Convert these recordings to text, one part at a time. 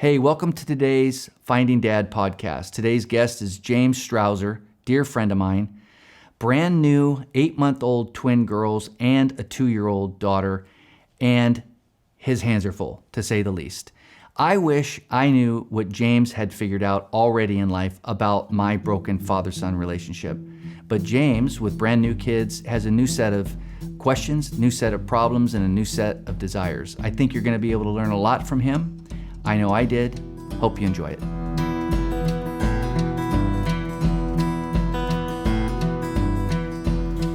Hey, welcome to today's Finding Dad podcast. Today's guest is James Strawser, dear friend of mine, brand new 8-month-old twin girls and a 2-year-old daughter, and his hands are full, to say the least. I wish I knew what James had figured out already in life about my broken father-son relationship. But James, with brand new kids, has a new set of questions, new set of problems, and a new set of desires. I think you're going to be able to learn a lot from him. I know I did. Hope you enjoy it.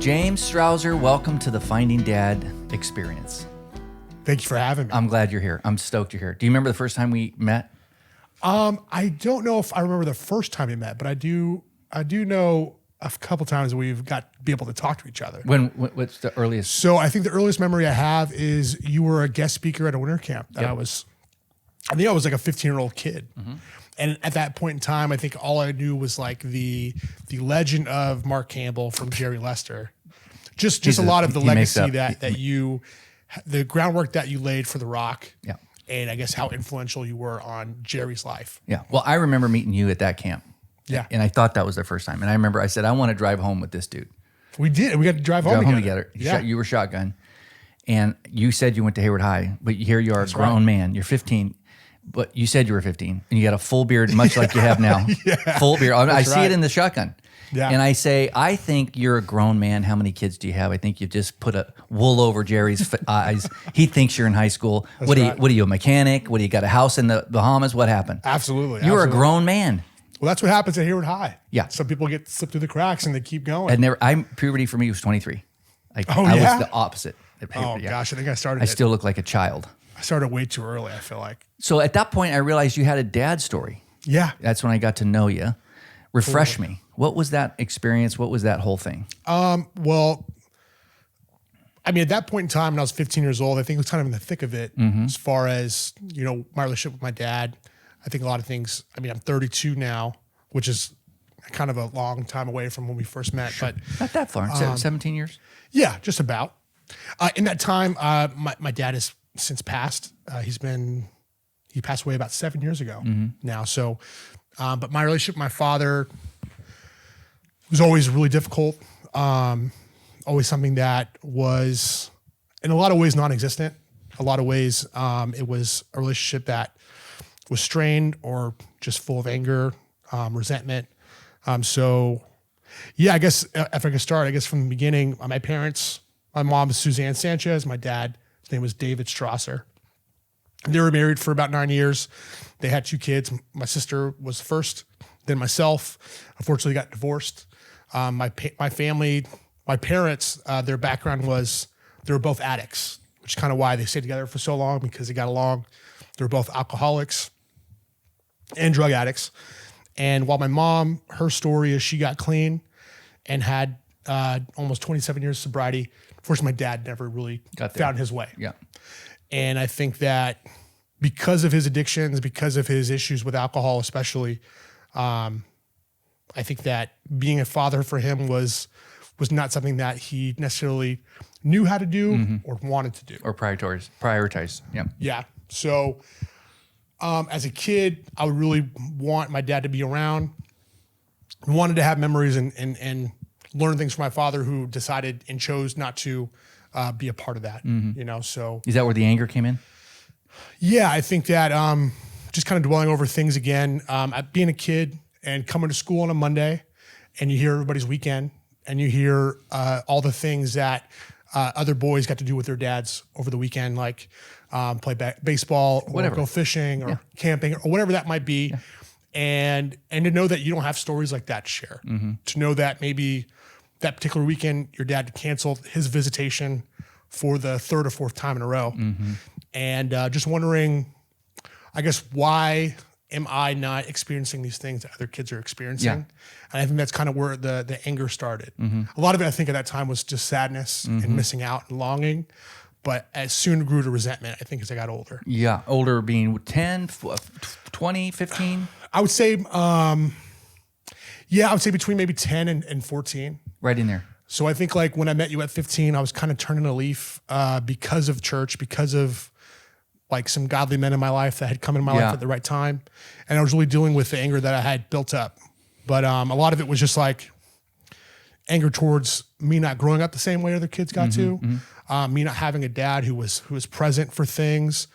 James Strawser, welcome to the Finding Dad experience. Thank you for having me. I'm glad you're here. I'm stoked you're here. Do you remember the first time we met? I don't know if I remember the first time we met, but I do know a couple times we've got to be able to talk to each other. What's the earliest? So I think the earliest memory I have is you were a guest speaker at a winter camp that Yep. I think I was like a 15-year-old kid. Mm-hmm. And at that point in time, I think all I knew was like the legend of Mark Campbell from Jerry Lester. Just a lot of the legacy the groundwork that you laid for The Rock. Yeah. And I guess how influential you were on Jerry's life. Yeah. Well, I remember meeting you at that camp. Yeah. And I thought that was the first time. And I remember I said, I want to drive home with this dude. We did. We got to drive home together. Yeah. You were shotgun. And you said you went to Hayward High, but here you are, a grown man. You're 15. But you said you were 15 and you got a full beard, much like you have now. Yeah, full beard. I see it in the shotgun. Yeah. And I say, I think you're a grown man. How many kids do you have? I think you've just put a wool over Jerry's eyes. He thinks you're in high school. What are you, a mechanic? What do you got, a house in the Bahamas? What happened? Absolutely. You're a grown man. Well, that's what happens at Hayward High. Yeah. Some people get slipped through the cracks and they keep going. Puberty for me was 23. I was the opposite. Gosh, I think I started. I still look like a child. I started way too early, I feel like. So at that point, I realized you had a dad story. Yeah. That's when I got to know you. Refresh me. What was that experience? What was that whole thing? Well, I mean, at that point in time, when I was 15 years old, I think it was kind of in the thick of it as far as, my relationship with my dad. I think a lot of things, I'm 32 now, which is kind of a long time away from when we first met. Sure. But not that far, 17 years? Yeah, just about. In that time, my dad has since passed. He passed away about 7 years ago now. So, but my relationship with my father was always really difficult. Always something that was in a lot of ways non-existent. A lot of ways, it was a relationship that was strained or just full of anger, resentment. So yeah, I guess if I could start, from the beginning, my parents, my mom is Suzanne Sanchez. My dad, his name was David Strawser. They were married for about 9 years. They had 2 kids. My sister was first, then myself. Unfortunately, got divorced. My parents, their background was they were both addicts, which is kind of why they stayed together for so long, because they got along. They were both alcoholics and drug addicts. And while my mom, her story is she got clean and had almost 27 years of sobriety. Unfortunately, my dad never really found his way. Yeah. And I think that because of his addictions, because of his issues with alcohol especially, I think that being a father for him was not something that he necessarily knew how to do or wanted to do. Or prioritize. Yeah. Yeah. So as a kid, I would really want my dad to be around. I wanted to have memories and learn things from my father, who decided and chose not to be a part of that. So is that where the anger came in? Yeah, I think that just kind of dwelling over things again, being a kid and coming to school on a Monday, and you hear everybody's weekend, and you hear all the things that other boys got to do with their dads over the weekend, like play baseball or go fishing or camping or whatever that might be. Yeah. And to know that you don't have stories like that to share, to know that maybe that particular weekend your dad canceled his visitation for the 3rd or 4th time in a row. And just wondering, I guess, why am I not experiencing these things that other kids are experiencing? Yeah. And I think that's kind of where the anger started. A lot of it, I think, at that time was just sadness and missing out and longing. But as soon grew to resentment, I think, as I got older. Yeah. Older being 10, 20, 15? I would say, between maybe 10 and 14. Right in there. So I think like when I met you at 15, I was kind of turning a leaf because of church, because of like some godly men in my life that had come in my life at the right time. And I was really dealing with the anger that I had built up. But a lot of it was just like anger towards me not growing up the same way other kids got to, me not having a dad who was present for things,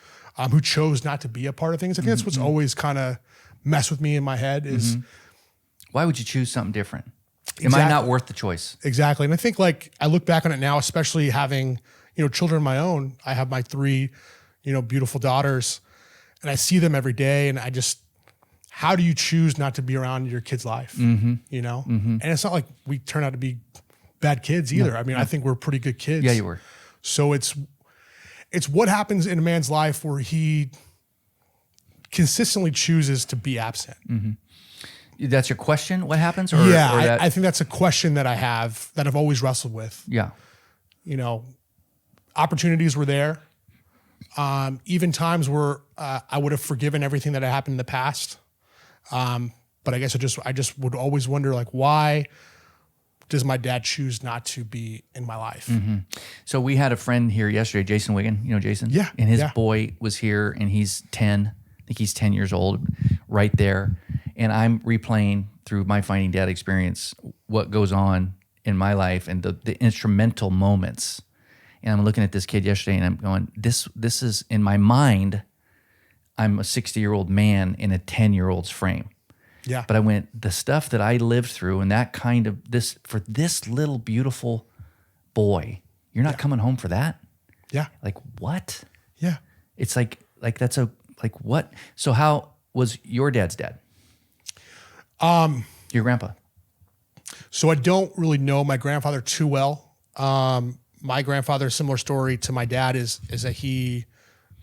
who chose not to be a part of things. I think that's what's always kind of messed with me in my head is. Why would you choose something different? Exactly. Am I not worth the choice? Exactly. And I think like I look back on it now, especially having, children of my own. I have my 3, beautiful daughters, and I see them every day, and how do you choose not to be around your kid's life? And it's not like we turn out to be bad kids either. I mean, I think we're pretty good kids. Yeah, you were. So it's what happens in a man's life where he consistently chooses to be absent. That's your question? What happens? I think that's a question that I have that I've always wrestled with. Yeah. Opportunities were there. Even times where I would have forgiven everything that had happened in the past. But I guess I just would always wonder, like, why does my dad choose not to be in my life? So we had a friend here yesterday, Jason Wiggin. You know Jason? Yeah. And his boy was here, and he's 10. I think he's 10 years old, right there. And I'm replaying through my Finding Dad experience what goes on in my life and the instrumental moments. And I'm looking at this kid yesterday, and I'm going, this is, in my mind, I'm a 60-year-old man in a 10-year-old's frame. Yeah. But I went, the stuff that I lived through and that kind of for this little beautiful boy, you're not coming home for that? Yeah. Like, what? Yeah. It's like what? So how was your dad's dad? Your grandpa? So I don't really know my grandfather too well. My grandfather, similar story to my dad, is that he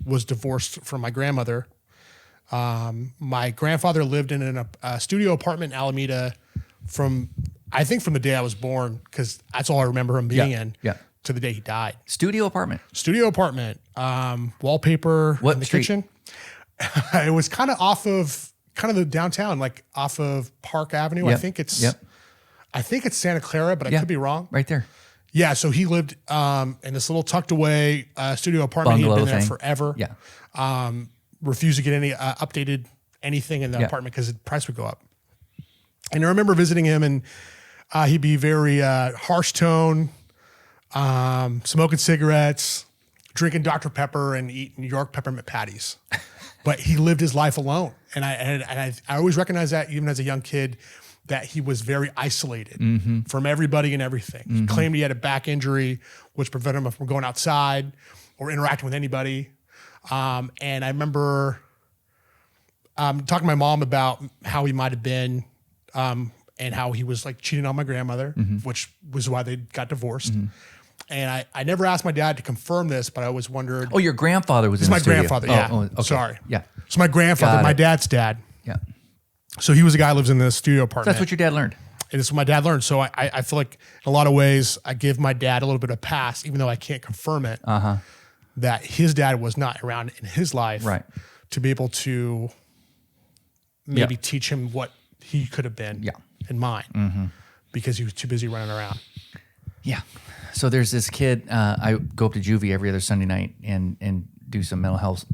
was divorced from my grandmother. My grandfather lived in a studio apartment in Alameda from the day I was born, because that's all I remember him being in, to the day he died. Studio apartment, wallpaper what in the street? kitchen. It was kind of off of the downtown, like off of Park Avenue. Yep. I think it's Santa Clara, but I could be wrong. Right there. Yeah, so he lived in this little tucked away studio apartment. Bungalow He had been there thing. forever. Yeah. Refused to get any updated anything in the apartment because the price would go up. And I remember visiting him, and he'd be very harsh tone, smoking cigarettes, drinking Dr. Pepper, and eating New York peppermint patties. But he lived his life alone, and I always recognized that even as a young kid, that he was very isolated from everybody and everything. He claimed he had a back injury, which prevented him from going outside or interacting with anybody. And I remember talking to my mom about how he might have been, and how he was like cheating on my grandmother, which was why they got divorced. And I never asked my dad to confirm this, but I always wondered. Oh, your grandfather was in the my studio. grandfather, yeah. Okay. Sorry. Yeah. So my grandfather, my dad's dad. Yeah. So he was a guy who lives in the studio apartment. That's what your dad learned. And it's what my dad learned. So I feel like in a lot of ways, I give my dad a little bit of pass, even though I can't confirm it, that his dad was not around in his life to be able to maybe teach him what he could have been in mine, because he was too busy running around. Yeah. So there's this kid, I go up to juvie every other Sunday night and do some mental health,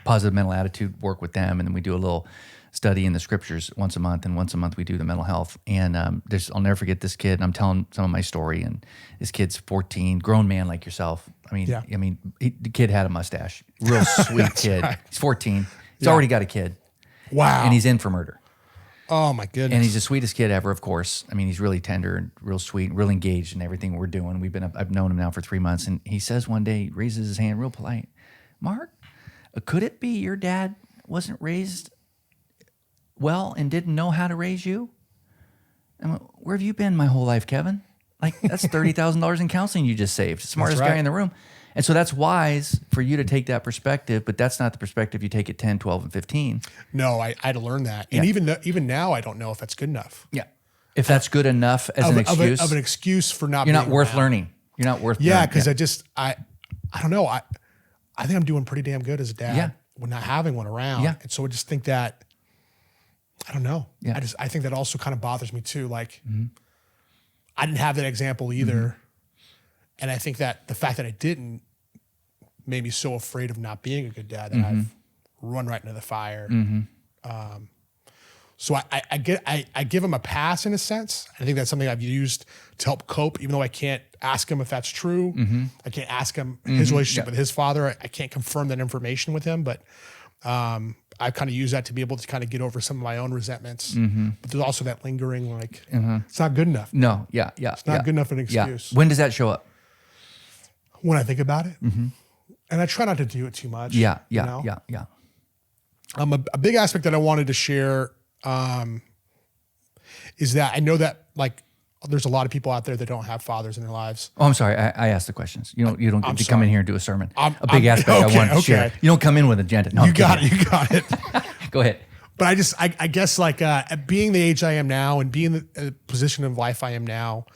positive mental attitude work with them. And then we do a little study in the scriptures once a month. And once a month we do the mental health. And I'll never forget this kid. And I'm telling some of my story. And this kid's 14, grown man like yourself. The kid had a mustache. Real sweet kid. Right. He's 14. He's already got a kid. Wow. And he's in for murder. Oh my goodness. And he's the sweetest kid ever, of course. I mean, he's really tender and real sweet, real engaged in everything we're doing. I've known him now for 3 months, and he says one day, he raises his hand real polite, "Mark, could it be your dad wasn't raised well and didn't know how to raise you?" I went, "Where have you been my whole life, Kevin? Like, that's $30,000 in counseling you just saved. Smartest guy in the room." And so that's wise for you to take that perspective, but that's not the perspective you take at 10, 12, and 15. No, I had to learn that. And even now, I don't know if that's good enough. Yeah. If that's good enough as an excuse. Of an excuse for not You're being not worth around. learning. You're not worth learning. Yeah, because I don't know. I think I'm doing pretty damn good as a dad when not having one around. Yeah. And so I just think that, I don't know. Yeah. I think that also kind of bothers me too. Like, I didn't have that example either. And I think that the fact that I didn't made me so afraid of not being a good dad that I've run right into the fire. So I give him a pass in a sense. I think that's something I've used to help cope, even though I can't ask him if that's true. I can't ask him his relationship with his father. I can't confirm that information with him, but I've kind of used that to be able to kind of get over some of my own resentments. But there's also that lingering, like, it's not good enough. No. Yeah. It's not good enough of an excuse. When does that show up? When I think about it. And I try not to do it too much. Yeah. A big aspect that I wanted to share is that I know that, like, there's a lot of people out there that don't have fathers in their lives. Oh, I'm sorry. I asked the questions. You don't get to come in here and do a sermon. A big I'm- aspect I wanted to share. You don't come in with an agenda. No, You got it. Go ahead. But I guess like at being the age I am now and being the position of life I am now,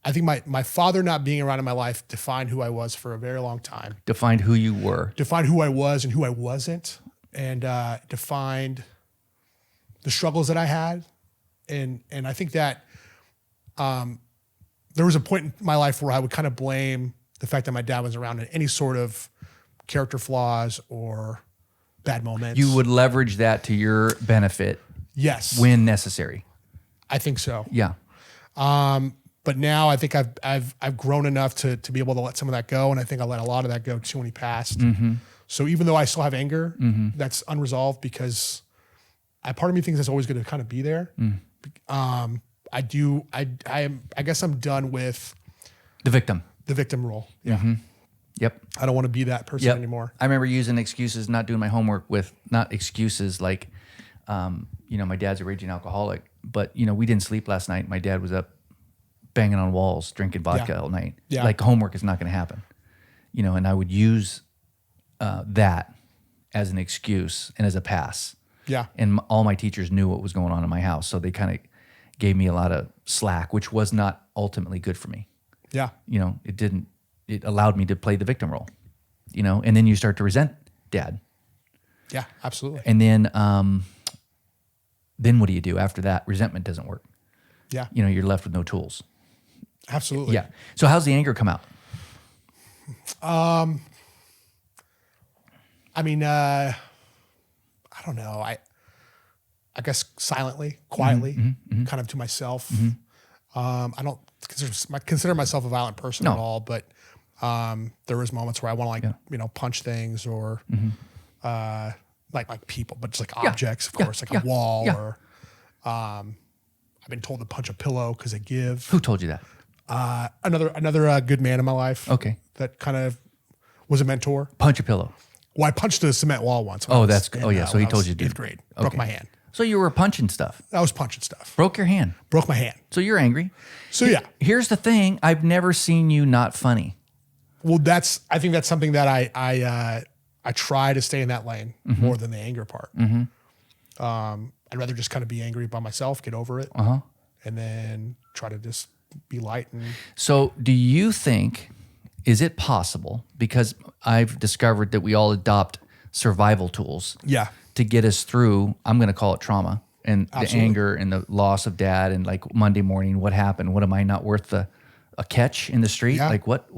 I think my father not being around in my life defined who I was for a very long time. Defined who you were. Defined who I was and who I wasn't, and defined the struggles that I had, and I think that there was a point in my life where I would kind of blame the fact that my dad was around in any sort of character flaws or bad moments. You would leverage that to your benefit. Yes. When necessary. I think so. Yeah. But now I think I've grown enough to be able to let some of that go, and I think I let a lot of that go too when he passed. So even though I still have anger, that's unresolved because part of me thinks that's always going to kind of be there. I guess I'm done with the victim role. Yeah. Yep. I don't want to be that person anymore. I remember using excuses, not doing my homework with not excuses like, my dad's a raging alcoholic, but we didn't sleep last night. My dad was up banging on walls, drinking vodka all night. Yeah. Like homework is not going to happen, and I would use that as an excuse and as a pass. Yeah. And all my teachers knew what was going on in my house. So they kind of gave me a lot of slack, which was not ultimately good for me. Yeah. It allowed me to play the victim role, and then you start to resent dad. Yeah, absolutely. And then what do you do after that? Resentment doesn't work. Yeah. You're left with no tools. Absolutely. Yeah. So how's the anger come out? I mean, I don't know. I guess silently, quietly, kind of to myself. I don't consider myself a violent person at all, but there was moments where I want to punch things or like people, but just like objects, of course, like a wall or I've been told to punch a pillow because I give. Who told you that? Another good man in my life. Okay. That kind of was a mentor. Punch a pillow. Well, I punched a cement wall once. Oh, that's good. Oh, yeah. So he told you to do 8th grade. Broke my hand. So you were punching stuff. I was punching stuff. Broke your hand. Broke my hand. So you're angry. So yeah. Here's the thing. I've never seen you not funny. Well, I think that's something that I try to stay in that lane more than the anger part. I'd rather just kind of be angry by myself, get over it, and then try to just be light. So do you think, is it possible, because I've discovered that we all adopt survival tools to get us through, I'm going to call it trauma, and the anger and the loss of dad, and like Monday morning, what happened? What am I not worth a catch in the street? Yeah. Like what?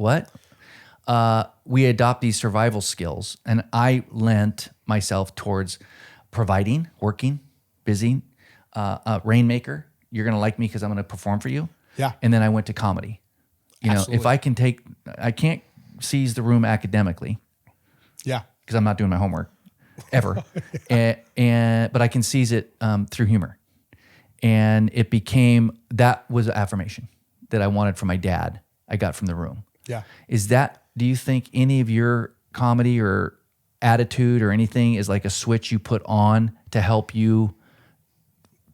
We adopt these survival skills, and I lent myself towards providing, working, busy, rainmaker. You're going to like me because I'm going to perform for you. Yeah. And then I went to comedy. If I can't seize the room academically. Yeah. Because I'm not doing my homework ever. But I can seize it through humor. And that was an affirmation that I wanted from my dad. I got from the room. Yeah. Do you think any of your comedy or attitude or anything is like a switch you put on to help you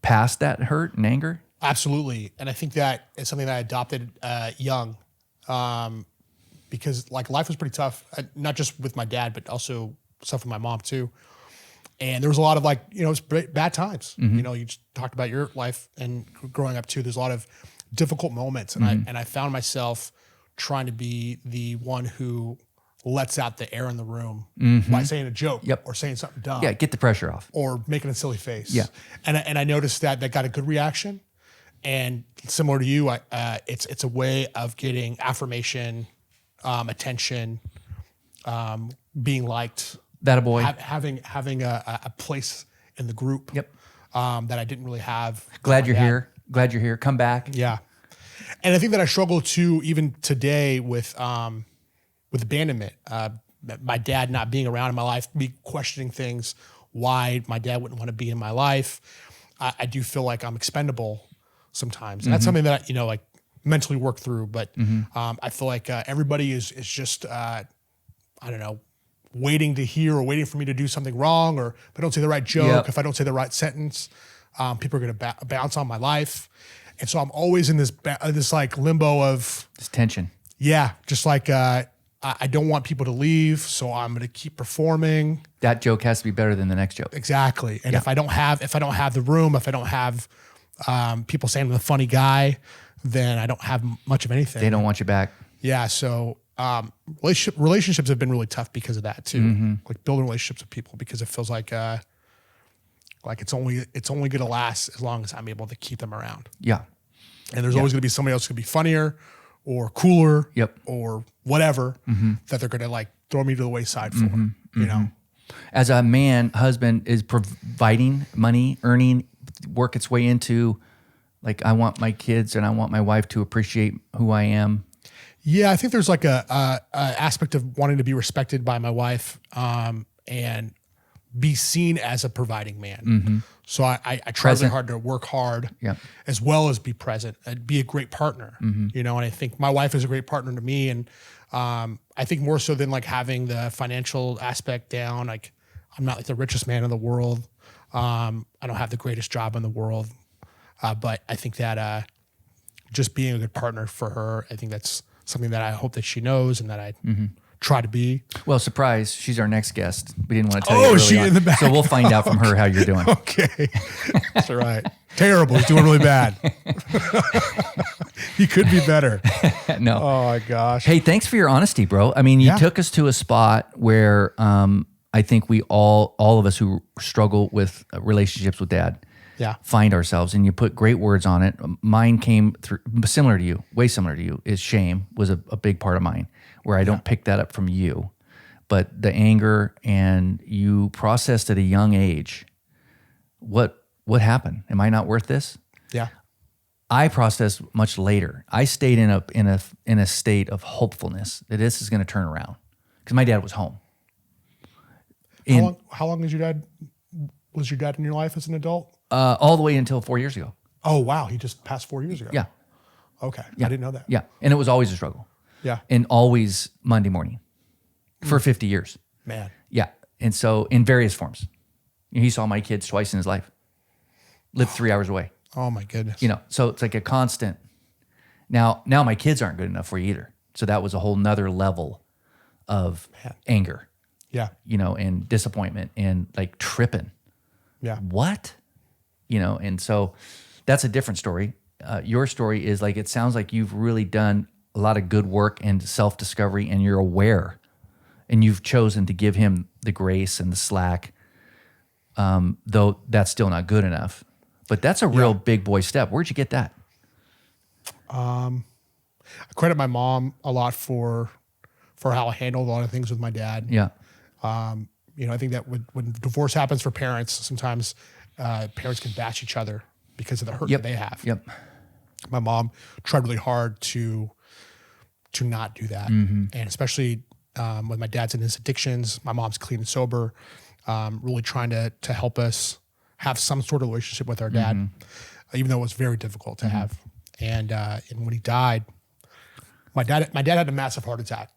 pass that hurt and anger? Absolutely. And I think that is something that I adopted young because like life was pretty tough, not just with my dad, but also stuff with my mom too. And there was a lot of it was bad times. You just talked about your life and growing up too. There's a lot of difficult moments. And I found myself trying to be the one who lets out the air in the room by saying a joke or saying something dumb. Yeah, get the pressure off. Or making a silly face. Yeah. And I noticed that got a good reaction. And similar to you, it's a way of getting affirmation, attention, being liked, That a boy. having a place in the group. Yep. That I didn't really have. Glad you're here. Glad you're here. Come back. Yeah. And I think that I struggle too, even today with abandonment. My dad not being around in my life, me questioning things, why my dad wouldn't want to be in my life. I do feel like I'm expendable sometimes. And that's something that, like mentally work through. But I feel like everybody is just, I don't know, waiting to hear or waiting for me to do something wrong, or if I don't say the right joke, if I don't say the right sentence, people are going to bounce on my life. And so I'm always in this like limbo of This tension. Yeah, just like I don't want people to leave, so I'm going to keep performing. That joke has to be better than the next joke. Exactly. And if I don't have the room, if I don't have people saying I'm the funny guy, then I don't have much of anything. They don't want you back. Yeah. So relationships have been really tough because of that too. Like building relationships with people, because it feels like it's only going to last as long as I'm able to keep them around. Yeah. And there's always going to be somebody else who could be funnier or cooler, Yep. or whatever, that they're going to like throw me to the wayside for, you know? As a man, husband is providing money, earning, work its way into, like, I want my kids and I want my wife to appreciate who I am. Yeah, I think there's like a aspect of wanting to be respected by my wife, and be seen as a providing man. So I try really hard to work hard, as well as be present and be a great partner, you know, and I think my wife is a great partner to me. And I think more so than like having the financial aspect down, like I'm not like the richest man in the world. I don't have the greatest job in the world. But I think that just being a good partner for her, I think that's something that I hope that she knows and that I try to be. Well, surprise, she's our next guest. We didn't want to tell you early she on. in the back. So we'll find out from her how you're doing. Okay. That's all right. Terrible. He's doing really bad. He could be better. No. Oh my gosh. Hey, thanks for your honesty, bro. I mean, you took us to a spot where I think we all of us who struggle with relationships with dad find ourselves, and you put great words on it. Mine came through, similar to you, way similar to you, is shame was a big part of mine, where I don't pick that up from you. But the anger, and you processed at a young age. What happened? Am I not worth this? Yeah. I processed much later. I stayed in a state of hopefulness that this is going to turn around, because my dad was home. How long was your dad in your life as an adult? All the way until 4 years ago. Oh wow, he just passed 4 years ago. Yeah. Okay. Yeah. I didn't know that. Yeah, and it was always a struggle. Yeah. And always Monday morning for 50 years. Man. Yeah. And so in various forms. He saw my kids twice in his life. Lived 3 hours away. Oh my goodness. You know, so it's like a constant. Now my kids aren't good enough for you either. So that was a whole nother level of anger. Yeah. You know, and disappointment and like tripping. Yeah. What? You know, and so that's a different story. Your story is like, it sounds like you've really done a lot of good work and self-discovery, and you're aware, and you've chosen to give him the grace and the slack, though that's still not good enough. But that's a real big boy step. Where'd you get that? I credit my mom a lot for how I handled a lot of things with my dad. Yeah. You know, I think that when divorce happens for parents, sometimes parents can bash each other because of the hurt that they have. Yep. My mom tried really hard to not do that. And especially with my dad's in his addictions, my mom's clean and sober, really trying to help us have some sort of relationship with our dad, even though it was very difficult to have. And when he died, my dad had a massive heart attack.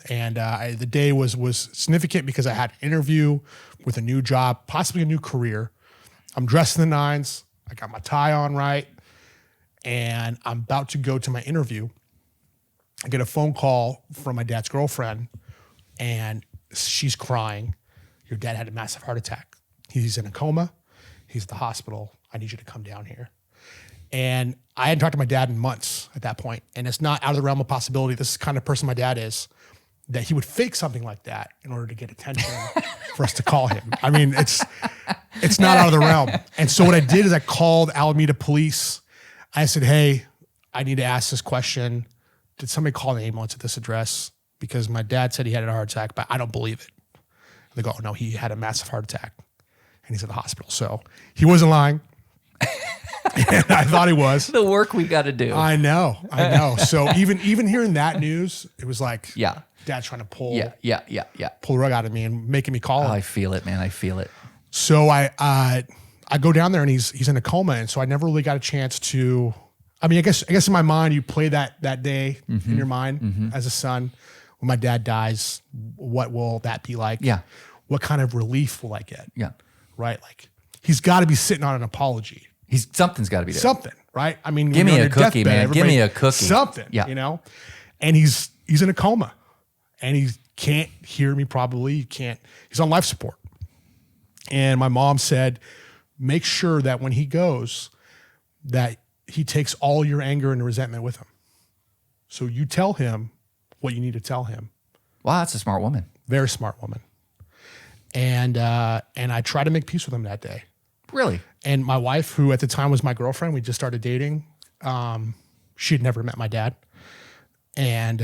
And the day was significant because I had an interview with a new job, possibly a new career. I'm dressed in the nines. I got my tie on right. And I'm about to go to my interview. I get a phone call from my dad's girlfriend, and she's crying. Your dad had a massive heart attack. He's in a coma. He's at the hospital. I need you to come down here. And I hadn't talked to my dad in months at that point. And it's not out of the realm of possibility. This is the kind of person my dad is, that he would fake something like that in order to get attention for us to call him. I mean, it's not out of the realm. And so what I did is I called Alameda Police. I said, hey, I need to ask this question. Did somebody call the ambulance at this address? because my dad said he had a heart attack, but I don't believe it. They go, oh, no, he had a massive heart attack and he's at the hospital. So he wasn't lying. And I thought he was. The work we got to do. I know. So even hearing that news, it was like, Dad's trying to pull the rug out of me and making me call him. I feel it, man. I feel it. So I go down there and he's in a coma. And so I never really got a chance to, I guess in my mind, you play that day in your mind as a son. When my dad dies, what will that be like? Yeah. What kind of relief will I get? Yeah. Right? Like, he's got to be sitting on an apology. Something's got to be there. Something, right? I mean, give me a cookie, man. Give me a cookie. Something, And he's in a coma, and he can't hear me probably. He's on life support. And my mom said, make sure that when he goes, that he takes all your anger and resentment with him. So you tell him what you need to tell him. Wow, that's a smart woman. Very smart woman. And I tried to make peace with him that day. Really? And my wife, who at the time was my girlfriend, we just started dating. She had never met my dad. And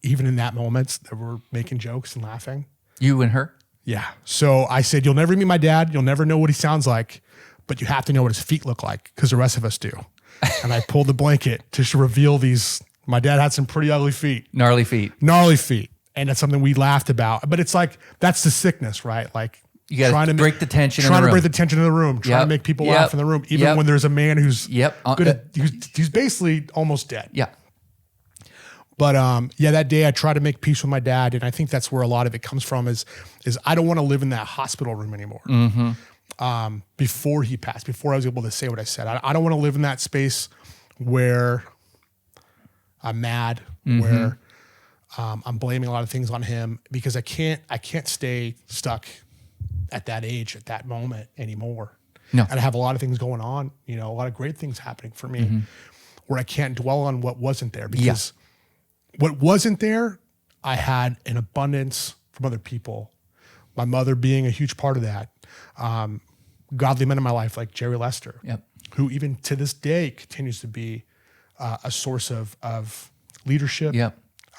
even in that moment, they were making jokes and laughing. You and her? Yeah. So I said, you'll never meet my dad. You'll never know what he sounds like, but you have to know what his feet look like because the rest of us do. And I pulled the blanket to reveal these. My dad had some pretty ugly feet. Gnarly feet. And that's something we laughed about. But it's like, that's the sickness, right? Like, you got to break the tension in the room. Trying to break the tension in the room. Trying to make people laugh in the room. Even when there's a man who's he's basically almost dead. Yeah. But that day I tried to make peace with my dad. And I think that's where a lot of it comes from is I don't want to live in that hospital room anymore. Before he passed, before I was able to say what I said. I don't want to live in that space where I'm mad, where I'm blaming a lot of things on him, because I can't stay stuck at that age, at that moment anymore. No. And I have a lot of things going on, a lot of great things happening for me where I can't dwell on what wasn't there, because what wasn't there, I had an abundance from other people. My mother being a huge part of that. Godly men in my life like Jerry Lester, who even to this day continues to be a source of leadership,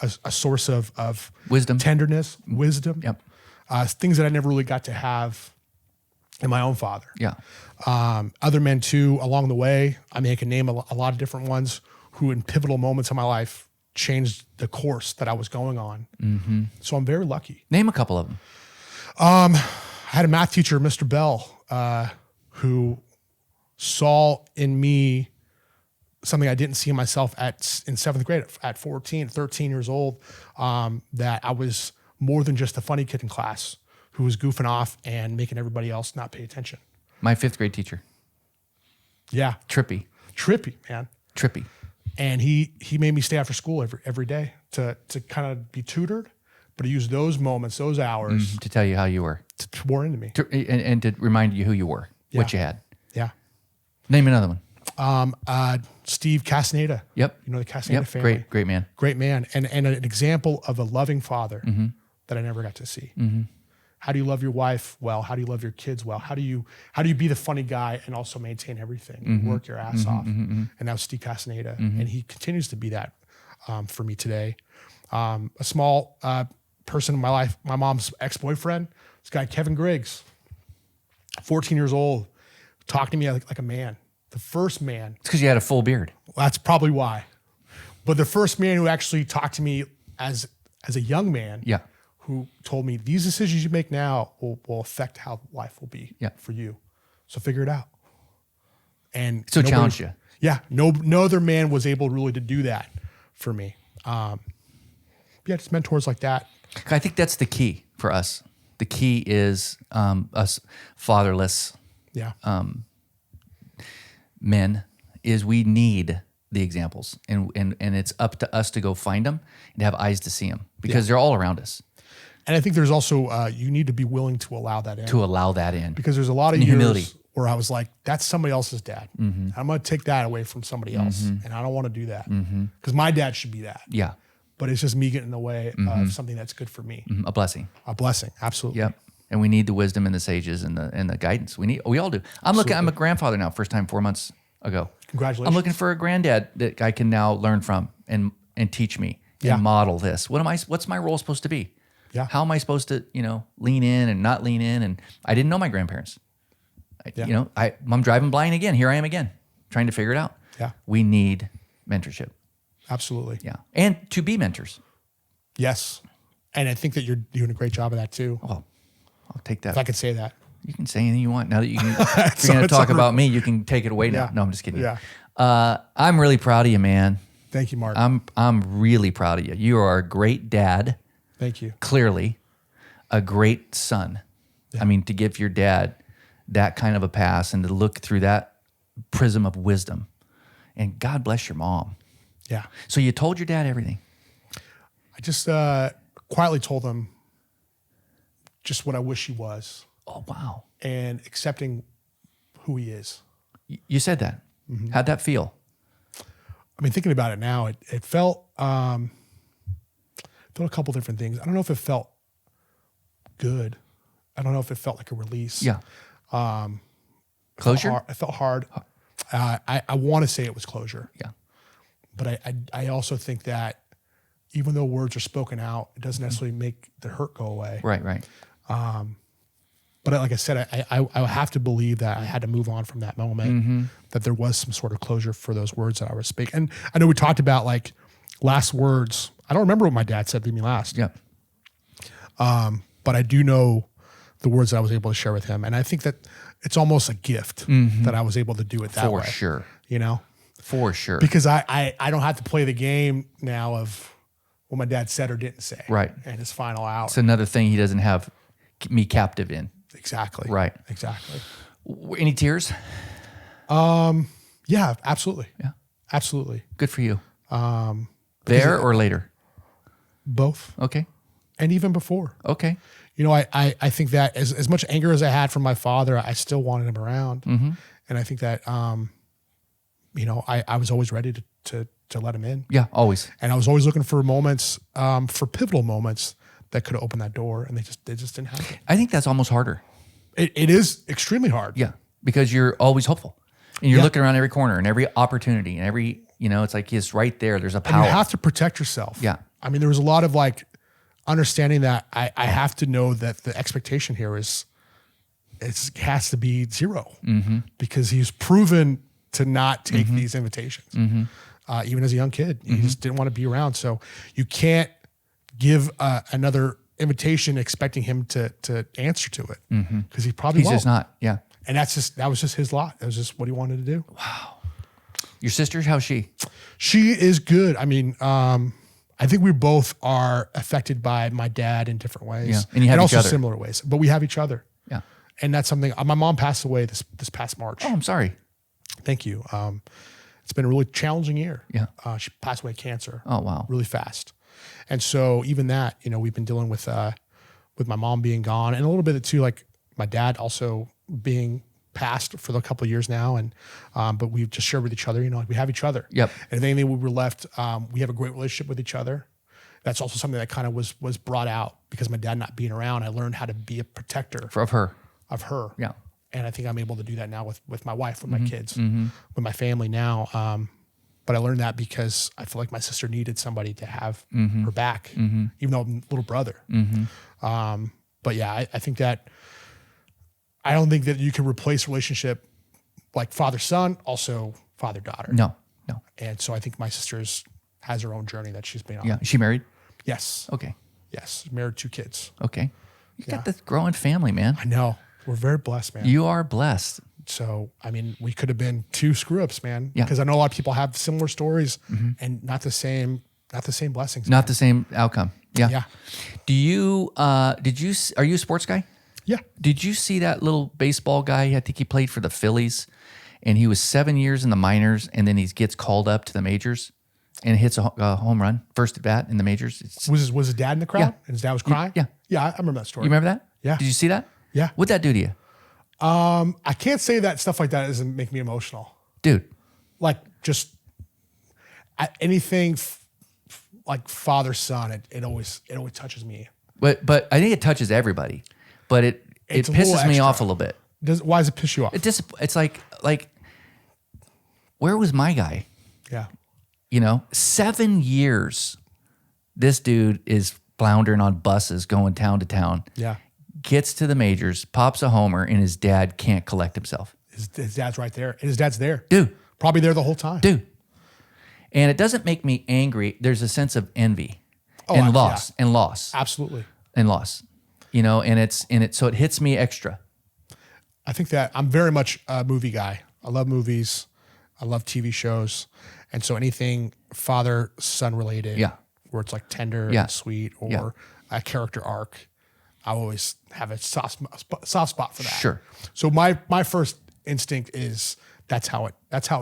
a source of wisdom, tenderness, wisdom, things that I never really got to have in my own father. Other men too along the way. I mean, I can name a lot of different ones who in pivotal moments in my life changed the course that I was going on. So I'm very lucky. Name a couple of them. I had a math teacher, Mr. Bell, who saw in me something I didn't see in myself in seventh grade at 13 years old, that I was more than just a funny kid in class who was goofing off and making everybody else not pay attention. My fifth grade teacher. Yeah. Trippy, man. Trippy. And he made me stay after school every day to kind of be tutored, but he used those moments, those hours to tell you how you were. To pour into me. And to remind you who you were, what you had. Yeah. Name another one. Steve Castaneda. Yep. You know the Castaneda family. Great man. Great man. And an example of a loving father that I never got to see. How do you love your wife well? How do you love your kids well? How do you be the funny guy and also maintain everything? Work your ass off. And that was Steve Castaneda. And he continues to be that for me today. A small person in my life, my mom's ex-boyfriend, this guy, Kevin Griggs, 14 years old, talked to me like a man. The first man. It's because you had a full beard. That's probably why. But the first man who actually talked to me as a young man, who told me these decisions you make now will affect how life will be for you. So figure it out. And so challenged you. Yeah. No other man was able really to do that for me. Just mentors like that. I think that's the key for us. The key is us fatherless men is we need the examples, and it's up to us to go find them and have eyes to see them, because they're all around us. And I think there's also you need to be willing to allow that in. Because there's a lot of years humility where I was like, that's somebody else's dad. I'm going to take that away from somebody else, and I don't want to do that because my dad should be that. Yeah. But it's just me getting in the way of something that's good for me. A blessing. A blessing, absolutely. Yep. And we need the wisdom and the sages and the guidance. We all do. I'm a grandfather now, first time 4 months ago. Congratulations. I'm looking for a granddad that I can now learn from and teach me Yeah. and model this? What's my role supposed to be? Yeah. How am I supposed to, lean in and not lean in? And I didn't know my grandparents. Yeah. I'm driving blind again. Here I am again, trying to figure it out. Yeah. We need mentorship. Absolutely. Yeah. And to be mentors. Yes. And I think that you're doing a great job of that too. Well, I'll take that. If I could say that. You can say anything you want. Now that if you're going to talk about me, you can take it away now. Yeah. No, I'm just kidding. Yeah. I'm really proud of you, man. Thank you, Mark. I'm really proud of you. You are a great dad. Thank you. Clearly, a great son. Yeah. I mean, to give your dad that kind of a pass and to look through that prism of wisdom. And God bless your mom. Yeah. So you told your dad everything. I just quietly told him just what I wish he was Oh, wow. and accepting who he is. You said that. Mm-hmm. How'd that feel? I mean, thinking about it now, it felt a couple different things. I don't know if it felt good. I don't know if it felt like a release. Yeah. Closure? It felt hard. I want to say it was closure. Yeah. But I also think that even though words are spoken out, it doesn't necessarily make the hurt go away. Right. But like I said, I have to believe that I had to move on from that moment, that there was some sort of closure for those words that I was speaking. And I know we talked about like last words. I don't remember what my dad said to me last. Yeah. But I do know the words that I was able to share with him. And I think that it's almost a gift that I was able to do it that way. For sure. For sure. Because I don't have to play the game now of what my dad said or didn't say. Right. And his final out. It's another thing he doesn't have me captive in. Exactly. Right. Exactly. Any tears? Yeah, absolutely. Yeah. Absolutely. Good for you. There or later? Both. Okay. And even before. Okay. I think that as much anger as I had from my father, I still wanted him around. Mm-hmm. And I think that, I was always ready to let him in. Yeah, always. And I was always looking for moments, for pivotal moments that could open that door, and they just didn't happen. I think that's almost harder. It is extremely hard. Yeah, because you're always hopeful. And you're Yeah. looking around every corner and every opportunity and every, it's like it's right there. There's a And power. you have to protect yourself. Yeah. I mean, there was a lot of like understanding that I have to know that the expectation here has to be zero, because he's proven to not take these invitations. Even as a young kid, he just didn't want to be around. So you can't give another invitation expecting him to answer to it, because he probably He's won't. just not. Yeah. And that was just his lot. That was just what he wanted to do. Your sister, how's she? She is good. I mean, I think we both are affected by my dad in different ways. Yeah. And you have each also other. similar ways, but we have each other. Yeah. And that's something, my mom passed away this past March. Oh, I'm sorry. Thank you. It's been a really challenging year. Yeah. She passed away of cancer. Oh, wow. Really fast. And so even that, we've been dealing with my mom being gone, and a little bit too, like my dad also being passed for a couple of years now. And, but we've just shared with each other, we have each other. Yep. And if anything, we were left, we have a great relationship with each other. That's also something that kind of was brought out because my dad not being around. I learned how to be a protector Of her. of her. Yeah. And I think I'm able to do that now with my wife, with my kids, with my family now. But I learned that because I feel like my sister needed somebody to have her back, even though I'm a little brother. But yeah, I think that I don't think that you can replace relationship like father-son, also father-daughter. No. And so I think my sister's has her own journey that she's been on. Yeah. Is she married? Yes. Okay. Yes. Married, 2 kids. Okay. You got this growing family, man. I know. We're very blessed, man. You are blessed. So, I mean, we could have been 2 screw-ups, man. Yeah. Because I know a lot of people have similar stories and not the same blessings. Not the same outcome. Yeah. Yeah. Do you, are you a sports guy? Yeah. Did you see that little baseball guy? I think he played for the Phillies, and he was 7 years in the minors, and then he gets called up to the majors and hits a home run, first at bat in the majors. Was his dad in the crowd? Yeah. And his dad was crying? Yeah. Yeah, I remember that story. You remember that? Yeah. Did you see that? Yeah. What'd that do to you? I can't say that stuff like that doesn't make me emotional. Dude. Like just anything like father-son, it always touches me. But I think it touches everybody. But it It's a little pisses me extra. off a little bit. Why does it piss you off? It's like where was my guy? Yeah. 7 years This dude is floundering on buses going town to town. Yeah. Gets to the majors, pops a homer, and his dad can't collect himself. His dad's right there. And his dad's there. Dude. Probably there the whole time. Dude. And it doesn't make me angry. There's a sense of envy and loss yeah. and loss Absolutely. and loss. You know, so it hits me extra. I think that I'm very much a movie guy. I love movies. I love TV shows. And so anything father-son related, Yeah. where it's like tender Yeah. and sweet or Yeah. a character arc, I always have a soft spot for that. Sure. So my first instinct is that's how it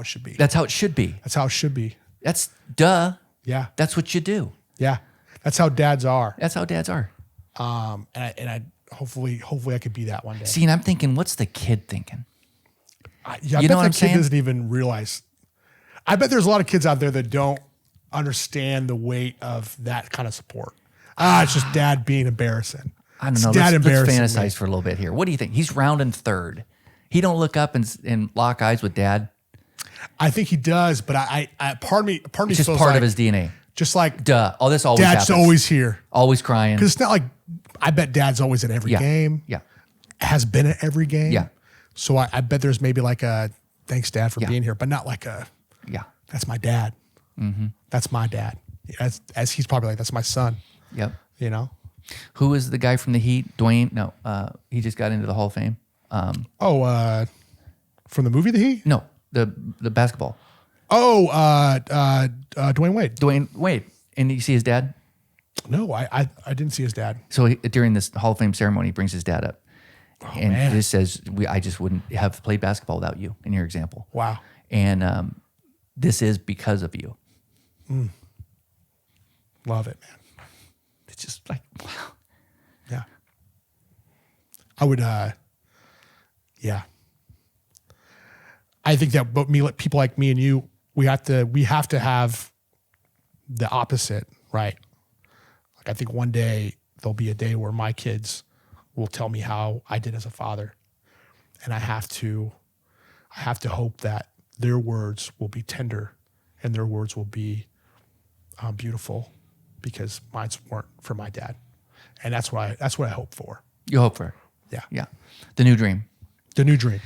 should be. That's how it should be. That's how it should be. That's duh. Yeah. That's what you do. Yeah. That's how dads are. That's how dads are. And I hopefully I could be that one day. See, and I'm thinking, what's the kid thinking? I You bet know what the I'm kid saying? doesn't even realize. I bet there's a lot of kids out there that don't understand the weight of that kind of support. It's just dad being embarrassing. I don't It's know. dad Let's embarrassing fantasize me. for a little bit here. What do you think? He's rounding third. He don't look up and lock eyes with dad. I think he does, but I part of me It's just feels part like, of his DNA. just like Duh. Oh, this always dad's happens. always here. Always crying. Because it's not like I bet dad's always at every Yeah. game. Yeah. Has been at every game. Yeah. So I bet there's maybe like a thanks dad for Yeah. being here, but not like a Yeah. that's my dad. Mm-hmm. That's my dad. As he's probably like that's my son. Yep. You know. Who is the guy from the Heat? Dwayne? No. He just got into the Hall of Fame. From the movie The Heat. No. The basketball. Dwayne Wade. Dwayne Wade. And you see his dad? No, I didn't see his dad. So during this Hall of Fame ceremony, he brings his dad up. And man. this says, I just wouldn't have played basketball without you in your example. Wow. And this is because of you. Love it, man. It's just like, wow. Yeah. I would, yeah. I think that people like me and you, we have to have the opposite, right? Like I think one day there'll be a day where my kids will tell me how I did as a father. And I have to hope that their words will be tender and their words will be beautiful because mine weren't for my dad. And that's what I hope for. You hope for it. Yeah. Yeah. The new dream. The new dream.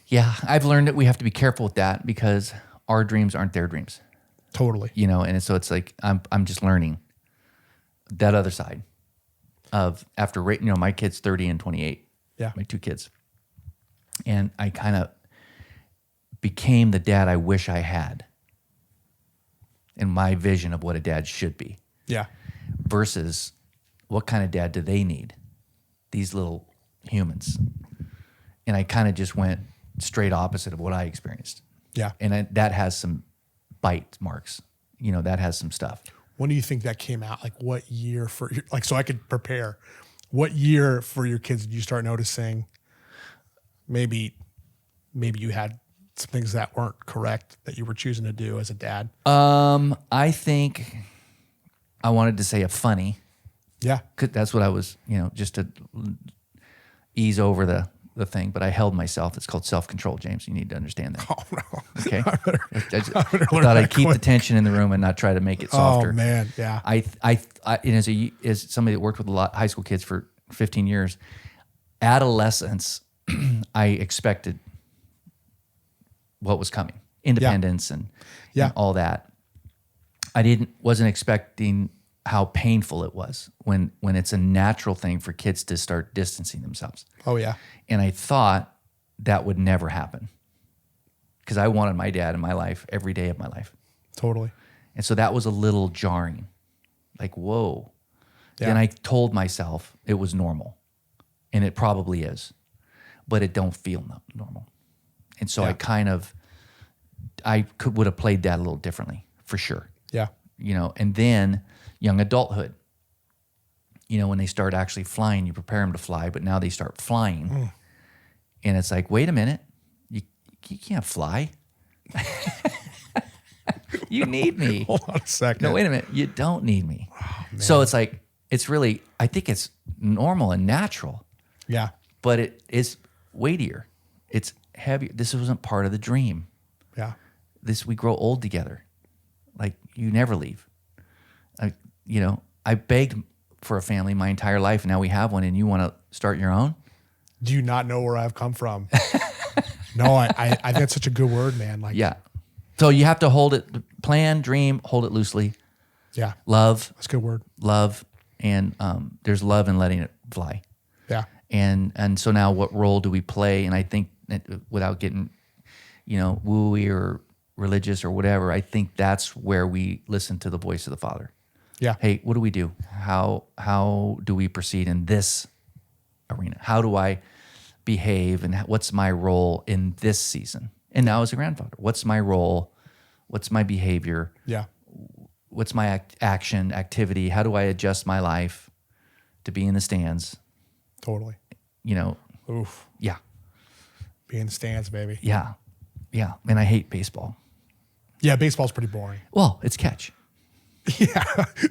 Yeah. I've learned that we have to be careful with that because our dreams aren't their dreams, Totally. you know? And so it's like, I'm just learning that other side of after, my kid's 30 and 28. Yeah. My two kids. And I kind of became the dad I wish I had in my vision of what a dad should be Yeah. versus what kind of dad do they need? These little humans. And I kind of just went straight opposite of what I experienced. Yeah. And that has some bite marks. That has some stuff. When do you think that came out? Like what year so I could prepare. What year for your kids did you start noticing maybe you had some things that weren't correct that you were choosing to do as a dad? I think I wanted to say a funny. Yeah. 'Cause that's what I was, just to ease over the thing. But I held myself. It's called self-control, James. You need to understand that. Oh no. Okay. I learn thought that I'd keep the quick. tension in the room and not try to make it softer. Oh man. Yeah. And as somebody that worked with a lot of high school kids for 15 years, adolescence, I expected what was coming, independence and all that. I wasn't expecting how painful it was when it's a natural thing for kids to start distancing themselves. Oh yeah. And I thought that would never happen because I wanted my dad in my life every day of my life. Totally. And so that was a little jarring. Like, whoa. Yeah. Then I told myself it was normal. And it probably is. But it don't feel normal. And so I would have played that a little differently, for sure. Yeah. And then young adulthood. When they start actually flying, you prepare them to fly, but now they start flying. And it's like, wait a minute. You can't fly. You need me. Hold on a second. No, wait a minute. You don't need me. So it's like, I think it's normal and natural, Yeah. but it is weightier. It's heavier. This wasn't part of the dream. Yeah. We grow old together. Like you never leave. I begged for a family my entire life. And now we have one, and you want to start your own? Do you not know where I've come from? No, I think that's such a good word, man. Like, Yeah. So you have to hold it, plan, dream, hold it loosely. yeah, Love, that's a good word. love, and there's love in letting it fly. Yeah, And so now what role do we play? And I think that without getting, wooey or religious or whatever, I think that's where we listen to the voice of the Father. yeah, Hey, what do we do? How do we proceed in this arena? How do I behave, and what's my role in this season? And now as a grandfather, what's my role? What's my behavior? yeah, What's my action, activity? How do I adjust my life to be in the stands? totally. Yeah, Oof, be in the stands, baby. yeah, yeah. And I hate baseball. Yeah, baseball's pretty boring. Well, it's catch. Yeah,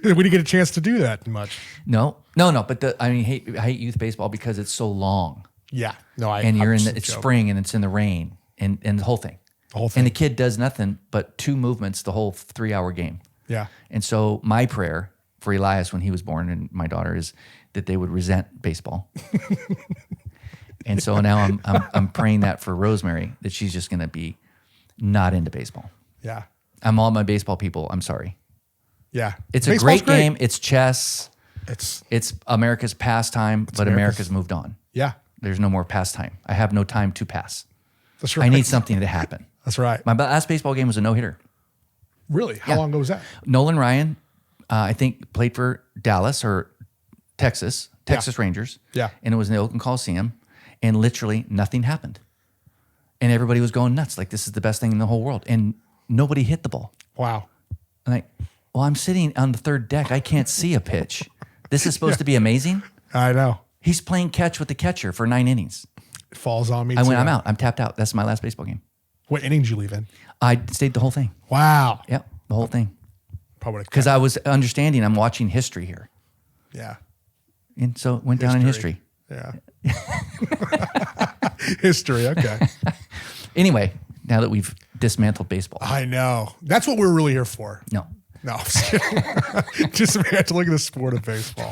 we didn't get a chance to do that much. No. But I hate youth baseball because it's so long. Yeah, no, And you're I'm it's joking. spring and it's in the rain and the whole thing. The whole thing. And the kid does nothing but 2 movements the whole 3-hour game. Yeah, And so my prayer for Elias when he was born and my daughter is that they would resent baseball. And so now I'm praying that for Rosemary, that she's just going to be not into baseball. yeah, I'm all my baseball people. I'm sorry. yeah. It's a Baseball's great game. It's chess. It's It's America's pastime, but America's moved on. yeah, There's no more pastime. I have no time to pass. that's right. I need something to happen. That's right. My last baseball game was a no-hitter. Really? How Yeah. long ago was that? Nolan Ryan, I think, played for Dallas or Texas Rangers. Yeah. And it was in the Oakland Coliseum, and literally nothing happened. And everybody was going nuts, like this is the best thing in the whole world. And nobody hit the ball. Wow. I'm like, well, I'm sitting on the third deck. I can't see a pitch. This is supposed to be amazing. I know. He's playing catch with the catcher for 9 innings. It falls on me. I too. went, I'm out. I'm tapped out. That's my last baseball game. What inning did you leave in? I stayed the whole thing. Wow. Yep, the whole thing. Probably Because I was understanding I'm watching history here. yeah. And so it went down in history. Yeah. History. Okay. Anyway, now that we've dismantled baseball. I know. That's what we're really here for. No. No, I'm just kidding. Just we have to look at the sport of baseball.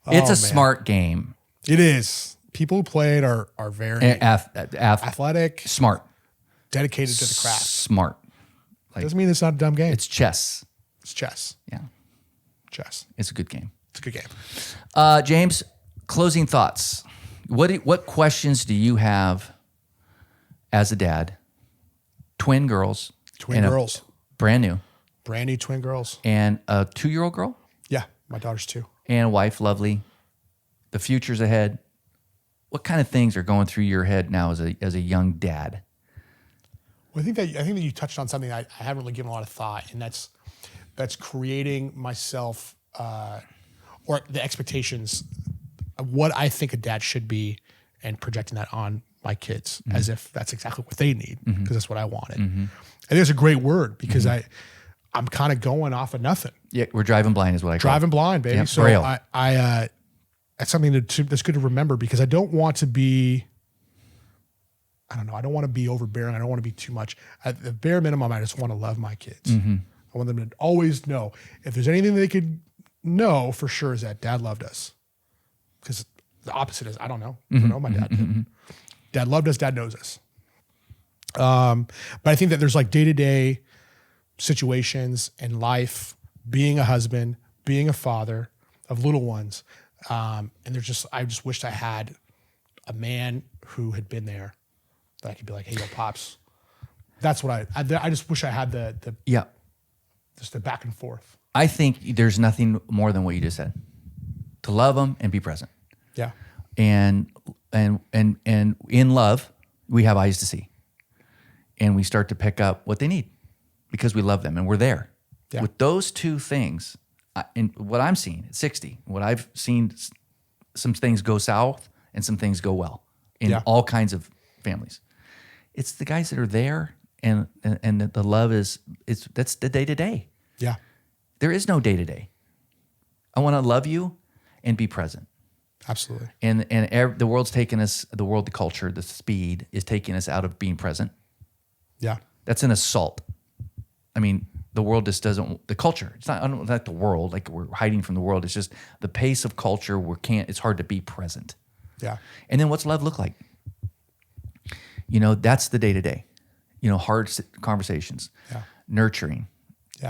It's a man. smart game. It is. People who play it are very athletic, Smart. dedicated to the craft. Smart. Doesn't mean it's not a dumb game. It's chess. It's chess. Yeah. Chess. It's a good game. It's a good game. James, closing thoughts. What questions do you have as a dad? Twin girls. Twin girls. Brand new. Brand new twin girls. And a 2-year-old girl. Yeah. My daughter's 2. And a wife, lovely. The future's ahead. What kind of things are going through your head now as a young dad? Well, I think that you touched on something I haven't really given a lot of thought, and that's creating myself or the expectations of what I think a dad should be, and projecting that on my kids as if that's exactly what they need because that's what I wanted. I think it's a great word because I'm kind of going off of nothing. Yeah, we're driving blind is what I call it. Driving blind, baby. Yep, so Braille. I that's something that's good to remember because I don't want to be. I don't know. I don't want to be overbearing. I don't want to be too much. At the bare minimum, I just want to love my kids. I want them to always know. If there's anything they could know for sure is that Dad loved us. Because the opposite is I don't know. I don't know my dad did. Dad loved us. Dad knows us. But I think that there's like day-to-day situations in life, being a husband, being a father of little ones. And I just wished I had a man who had been there that I could be like, hey, yo, Pops. That's what I just wish I had Yeah. just the back and forth. I think there's nothing more than what you just said. To love them and be present. Yeah. And in love, we have eyes to see. And we start to pick up what they need because we love them and we're there. Yeah. With those two things, and what I'm seeing at 60, what I've seen, some things go south and some things go well in all kinds of families. It's the guys that are there and the love that's the day to day. Yeah. There is no day to day. I want to love you and be present. Absolutely. And the world's taking us, the culture, the speed is taking us out of being present. Yeah. That's an assault. I mean, The world just doesn't, the culture, it's not the world, like we're hiding from the world. It's just the pace of culture, it's hard to be present. Yeah. And then what's love look like? You know, that's the day to day, you know, hard conversations, nurturing,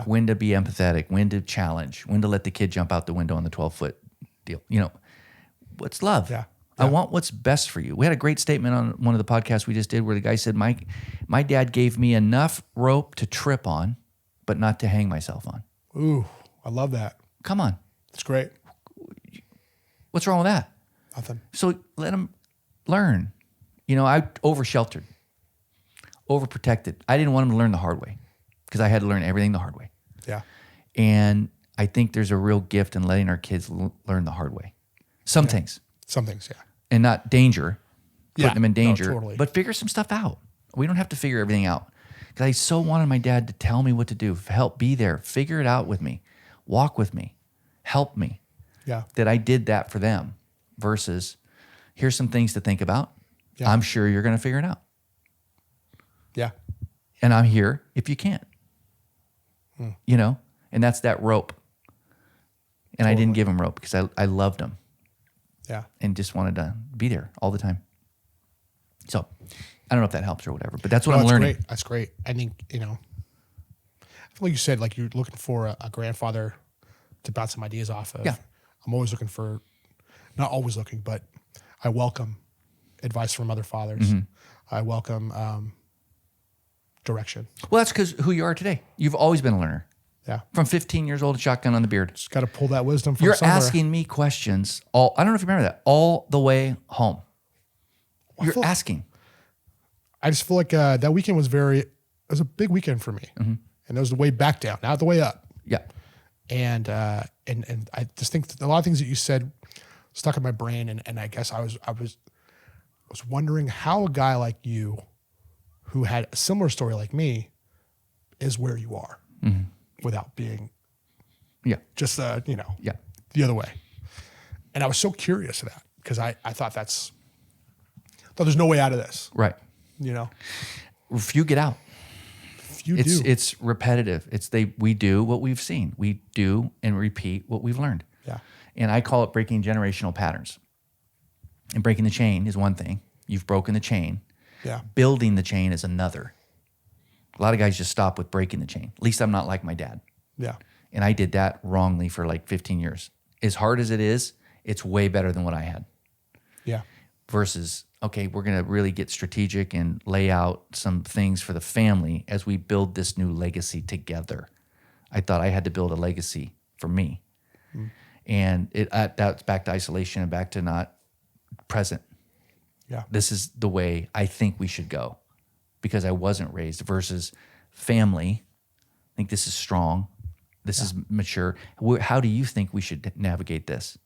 when to be empathetic, when to challenge, when to let the kid jump out the window on the 12-foot deal. You know, what's love? Yeah. I want what's best for you. We had a great statement on one of the podcasts we just did where the guy said, my dad gave me enough rope to trip on, but not to hang myself on. Ooh, I love that. Come on. It's great. What's wrong with that? Nothing. So let him learn. You know, I over-sheltered, over-protected. I didn't want him to learn the hard way because I had to learn everything the hard way. Yeah. And I think there's a real gift in letting our kids learn the hard way. Some things. Some things, yeah. And not danger, putting them in danger, totally. but figure some stuff out. We don't have to figure everything out. Because I so wanted my dad to tell me what to do, help be there, figure it out with me, walk with me, help me. Yeah. That I did that for them versus here's some things to think about. Yeah. I'm sure you're going to figure it out. Yeah. And I'm here if you can't. You know? And that's that rope. And I didn't give him rope because I loved him. Yeah. And just wanted to be there all the time. So I don't know if that helps or whatever, but that's what I'm learning. Great. That's great. I think, you know, I feel like you said, like you're looking for a grandfather to bounce some ideas off of. Yeah. I'm always looking for, not always looking, but I welcome advice from other fathers. I welcome direction. Well, that's because who you are today. You've always been a learner. Yeah. From 15 years old, shotgun on the beard. Just got to pull that wisdom from You're somewhere. asking me questions I don't know if you remember that, all the way home. You're asking. I just feel like that weekend was it was a big weekend for me. And it was the way back down, not the way up. Yeah. And I just think that a lot of things that you said stuck in my brain. And I guess I was wondering how a guy like you who had a similar story like me is where you are without being just, you know, the other way. And I was so curious of that because I thought there's no way out of this. Right. You know, If you get out, it's repetitive. We do what we've seen. We do and repeat what we've learned. Yeah. And I call it breaking generational patterns. And breaking the chain is one thing. You've broken the chain. Yeah. Building the chain is another. A lot of guys just stop with breaking the chain. At least I'm not like my dad. Yeah. And I did that wrongly for like 15 years. As hard as it is, it's way better than what I had. Yeah. Versus, okay, we're going to really get strategic and lay out some things for the family as we build this new legacy together. I thought I had to build a legacy for me. And that's back to isolation and back to not present. Yeah. This is the way I think we should go because I wasn't raised versus family. I think this is strong. This is mature. How do you think we should navigate this?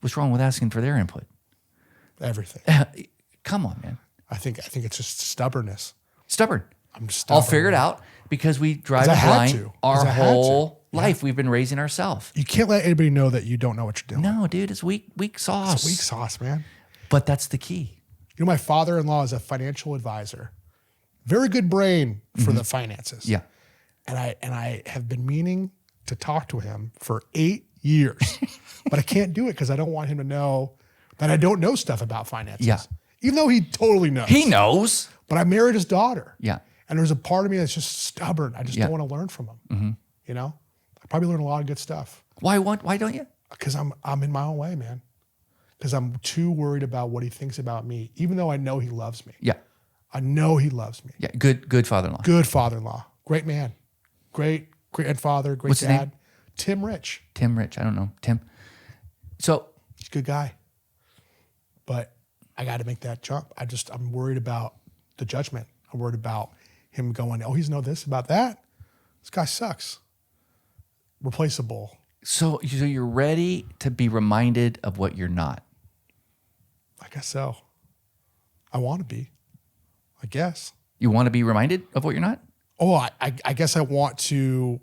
What's wrong with asking for their input? Everything. Come on, man. I think it's just stubbornness. Stubborn. I'm just stubborn. I'll figure it out because we drive I had blind to. our 'Cause I had whole life. We've been raising ourselves. You can't let anybody know that you don't know what you're doing. No, dude, it's weak sauce. It's weak sauce, man. But that's the key. You know, my father-in-law is a financial advisor. Very good brain for the finances. Yeah. And I have been meaning to talk to him for 8 years, but I can't do it because I don't want him to know that I don't know stuff about finances. Yeah. Even though he totally knows. He knows. But I married his daughter. Yeah. And there's a part of me that's just stubborn. I just don't want to learn from him. You know? I probably learned a lot of good stuff. Why don't you? Because I'm in my own way, man. Because I'm too worried about what he thinks about me, even though I know he loves me. Yeah. I know he loves me. Yeah. Good father-in-law. Good father-in-law. Great man. Great grandfather. Great What's his dad. name? Tim Rich. Tim Rich. I don't know. Tim. So He's a good guy. But I got to make that jump. I'm worried about the judgment. I'm worried about him going, oh, he's know this about that. This guy sucks. Replaceable. So you're ready to be reminded of what you're not. I guess so. I want to be. I guess. You want to be reminded of what you're not? Oh, I guess I want to.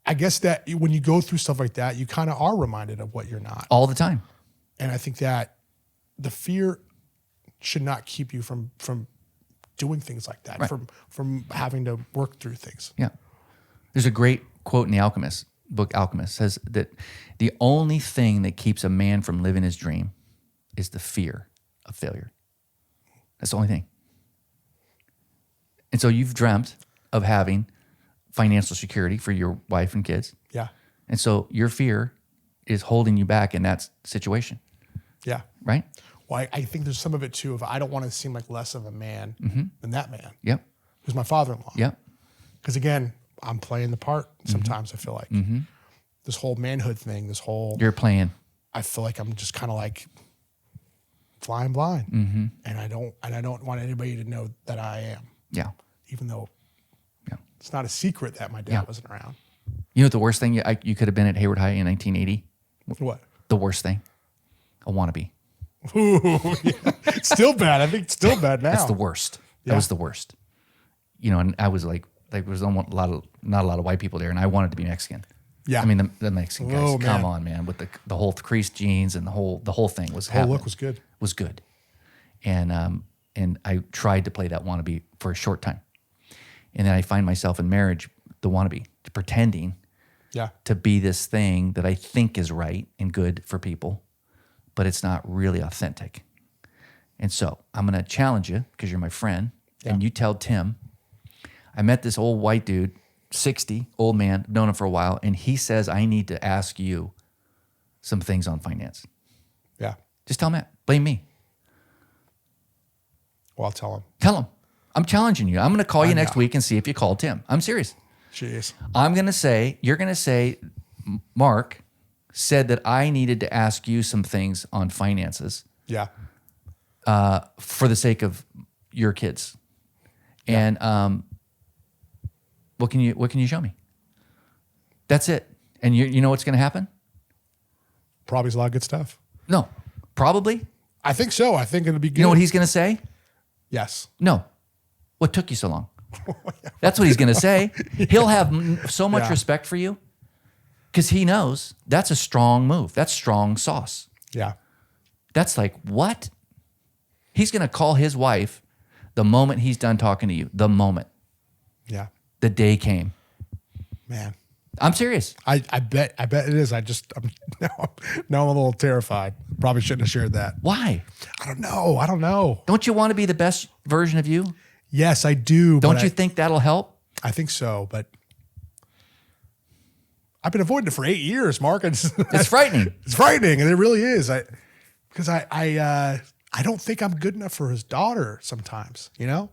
I guess that when you go through stuff like that, you kind of are reminded of what you're not. All the time. And I think that the fear should not keep you from doing things like that, Right. from having to work through things. Yeah. There's a great quote in the Alchemist book. Alchemist says that the only thing that keeps a man from living his dream is the fear of failure. That's the only thing. And so you've dreamt of having financial security for your wife and kids. Yeah. And so your fear is holding you back in that situation, Yeah. right? Well, I think there's some of it too, of I don't want to seem like less of a man than that man, Yep. who's my father-in-law. Yep. Because again, I'm playing the part sometimes, I feel like. This whole manhood thing, You're playing. I feel like I'm just kind of like flying blind. And I don't want anybody to know that I am, Yeah. even though Yeah. it's not a secret that my dad Yeah. wasn't around. You know what the worst thing you could have been at Hayward High in 1980? What? The worst thing? A wannabe. Ooh, yeah. It's still bad. I think it's still bad now. That's the worst. That Yeah. was the worst. You know, and I was like there was not a lot of white people there, and I wanted to be Mexican. Yeah. I mean the Mexican guys. Oh, come man. on, man, with the whole creased jeans and the whole thing was The whole happening. look was good. Was good, and I tried to play that wannabe for a short time, and then I find myself in marriage, the wannabe, pretending Yeah. to be this thing that I think is right and good for people, but it's not really authentic. And so I'm going to challenge you because you're my friend, and you tell Tim, I met this old white dude, 60, old man, known him for a while, and he says I need to ask you some things on finance. Yeah. Just tell him that. Blame me. Well, I'll tell him. Tell him. I'm challenging you. I'm going to call you next know. week and see if you called Tim. I'm serious. Jeez. You're going to say, Mark said that I needed to ask you some things on finances Yeah. for the sake of your kids. And what can you show me? That's it. And you know what's going to happen? Probably a lot of good stuff. No, probably. I think so. I think it'll be good. You know what he's going to say? Yes. No. What took you so long? That's what he's going to say. He'll have so much Yeah. respect for you because he knows that's a strong move. That's strong sauce. Yeah. That's like, what? He's going to call his wife the moment he's done talking to you. The moment. Yeah. The day came. Man. I'm serious. I bet it is. I'm now I'm a little terrified. Probably shouldn't have shared that. Why? I don't know. Don't you want to be the best version of you? Yes, I do. Don't but you think that'll help? I think so, but I've been avoiding it for 8 years, Mark. It's frightening. It's frightening, and it really is. Because I don't think I'm good enough for his daughter sometimes. You know,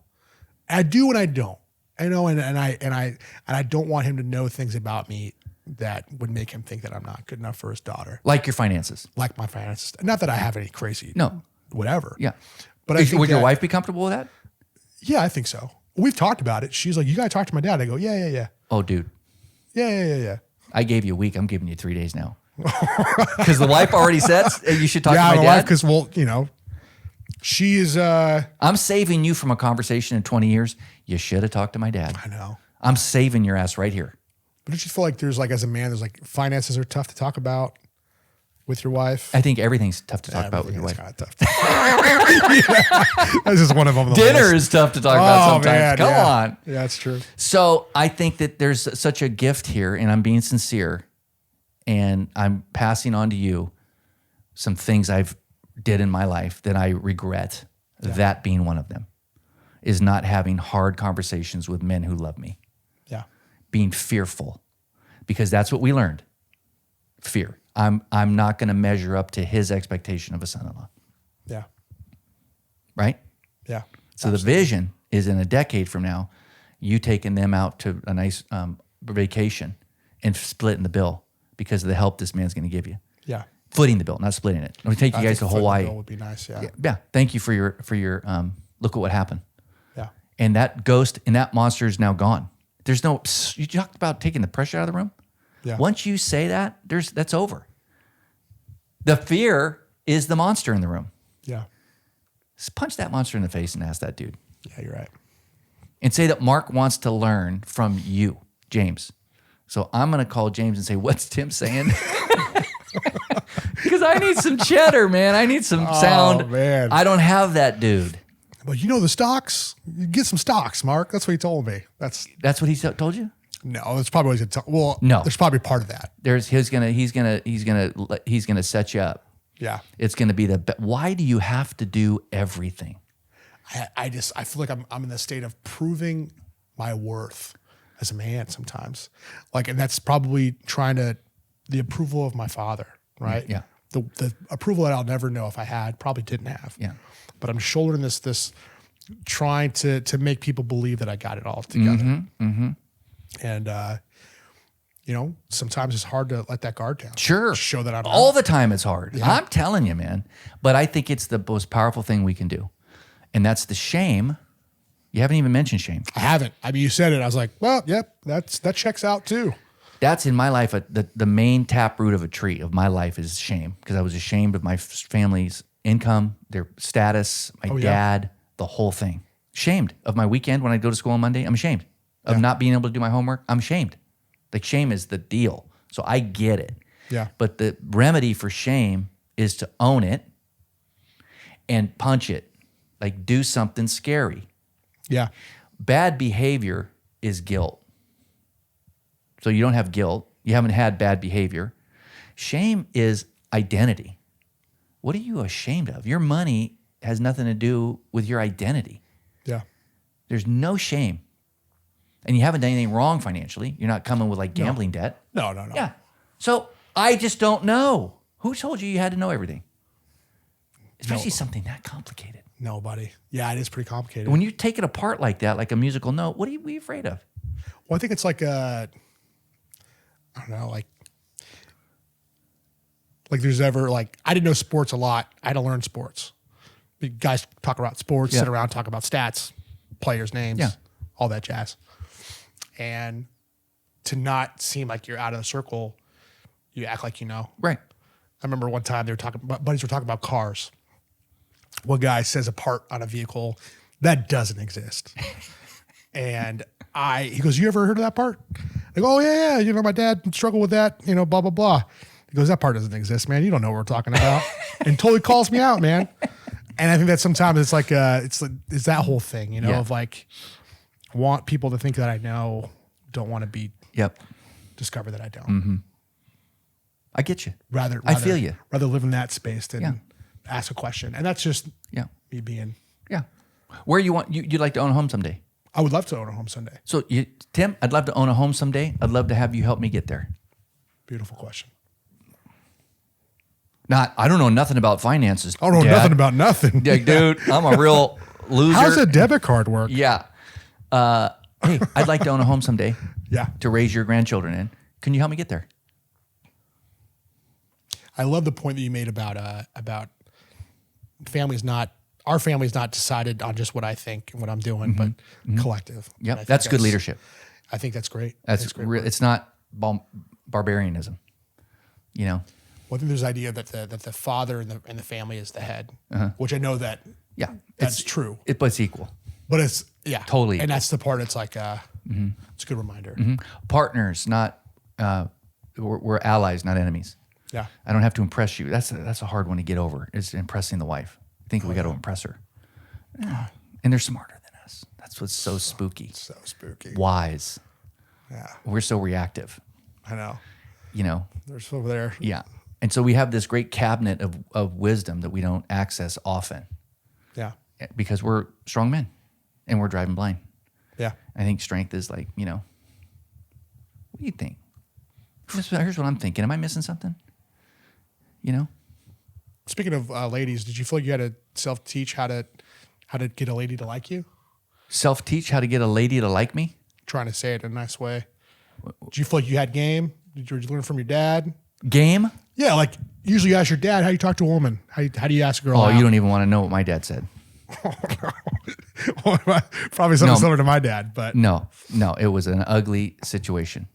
I do and I don't. I know, and I don't want him to know things about me that would make him think that I'm not good enough for his daughter. Like your finances. Like my finances. Not that I have any crazy, No. whatever. Yeah. But I think would your that- wife be comfortable with that? Yeah, I think so. We've talked about it. She's like, "You got to talk to my dad." I go, "Yeah. Oh, dude. Yeah. I gave you a week. I'm giving you 3 days now. Because the wife already said you should talk to my my dad. wife, because she is. I'm saving you from a conversation in 20 years. You should have talked to my dad. I know. I'm saving your ass right here. But don't you feel like there's like, as a man, there's like finances are tough to talk about with your wife? I think everything's tough to talk about with your wife. Kind of tough. Yeah. That's just one of them. On the Dinner list. is tough to talk about sometimes. Man, Come yeah. on. Yeah, that's true. So I think that there's such a gift here, and I'm being sincere, and I'm passing on to you some things I've did in my life that I regret. That being one of them is not having hard conversations with men who love me, Yeah. being fearful, because that's what we learned. Fear. I'm not going to measure up to his expectation of a son-in-law, Yeah. right? Yeah. So the vision is in a decade from now, you taking them out to a nice vacation and splitting the bill because of the help this man's going to give you. Yeah. Footing the bill, not splitting it. We take you I guys to think footing the Hawaii. bill would be nice. Yeah. Yeah. Thank you for your look at what happened. Yeah. And that ghost and that monster is now gone. There's no, you talked about taking the pressure out of the room. Yeah. Once you say that, that's over. The fear is the monster in the room. Yeah. Just punch that monster in the face and ask that dude. Yeah, you're right. And say that Mark wants to learn from you, James. So I'm going to call James and say, what's Tim saying? Because I need some cheddar, man. I need some sound. man. I don't have that, dude. But you know the stocks, you get some stocks, Mark. That's what he told me. That's what he told you? no, that's probably what he's gonna well, No. there's probably part of that. He's gonna set you up. Yeah. It's gonna be why do you have to do everything? I feel like I'm in the state of proving my worth as a man sometimes. Like, and that's probably the approval of my father, right? Yeah. The approval that I'll never know if I had, probably didn't have. Yeah. But I'm shouldering this trying to make people believe that I got it all together. And sometimes it's hard to let that guard down. Sure. Show that I'm all the time it's hard. Yeah. I'm telling you, man. But I think it's the most powerful thing we can do. And that's the shame. You haven't even mentioned shame. I haven't. I mean, you said it. I was like, well, yep, that checks out too. That's in my life. The main taproot of a tree of my life is shame, because I was ashamed of my family's income, their status, my dad, the whole thing. Shamed of my weekend when I go to school on Monday. I'm ashamed of not being able to do my homework. I'm ashamed. Like, shame is the deal. So I get it. Yeah. But the remedy for shame is to own it and punch it. Like, do something scary. Yeah. Bad behavior is guilt. So you don't have guilt. You haven't had bad behavior. Shame is identity. What are you ashamed of? Your money has nothing to do with your identity. Yeah. There's no shame. And you haven't done anything wrong financially. You're not coming with like gambling debt. No. Yeah. So I just don't know. Who told you had to know everything? Especially something that complicated. Nobody. Yeah, it is pretty complicated. When you take it apart like that, like a musical note, what are you afraid of? Well, I think it's like I don't know, like there's ever like, I didn't know sports a lot. I had to learn sports. You guys talk about sports, sit around, talk about stats, players' names, all that jazz. And to not seem like you're out of the circle, you act like you know. Right. I remember one time buddies were talking about cars. One guy says a part on a vehicle that doesn't exist. And he goes, you ever heard of that part? I go, oh yeah. My dad struggled with that, blah, blah, blah. He goes, that part doesn't exist, man. You don't know what we're talking about. And totally calls me out, man. And I think that sometimes it's like, it's that whole thing, of like, want people to think that I know, don't want to be discover that I don't. Mm-hmm. I get you. Rather, I feel you. Rather live in that space than ask a question. And that's just me being. Yeah. Where you'd like to own a home someday? I would love to own a home someday. So Tim, I'd love to own a home someday. I'd love to have you help me get there. Beautiful question. I don't know nothing about finances. I don't know nothing about nothing. Yeah, dude, I'm a real loser. How's a debit card work? Yeah. Hey, I'd like to own a home someday. Yeah. To raise your grandchildren in. Can you help me get there? I love the point that you made about our family's not decided on just what I think and what I'm doing, but collective. Yep. That's good leadership. I think that's great. That's great. It's not barbarianism, Well, I think there's the idea that the father and the family is the head, which I know that that's true. But it's equal. But it's totally. And that's the part. It's like it's a good reminder. Partners, not we're allies, not enemies. Yeah, I don't have to impress you. That's a hard one to get over. Is impressing the wife. I think we got to impress her. Yeah. And they're smarter than us. That's what's so spooky. So spooky. Wise. Yeah. We're so reactive. I know. They're so over there. Yeah. And so we have this great cabinet of wisdom that we don't access often. Yeah. Because we're strong men and we're driving blind. Yeah. I think strength is like, what do you think? Here's what I'm thinking. Am I missing something? Speaking of ladies, did you feel like you had to self-teach how to get a lady to like you? Self-teach how to get a lady to like me? Trying to say it in a nice way. Did you feel like you had game? Did you learn from your dad? Game? Yeah, like usually you ask your dad how you talk to a woman. How do you ask a girl out? You don't even want to know what my dad said. Probably something similar to my dad, but no, it was an ugly situation.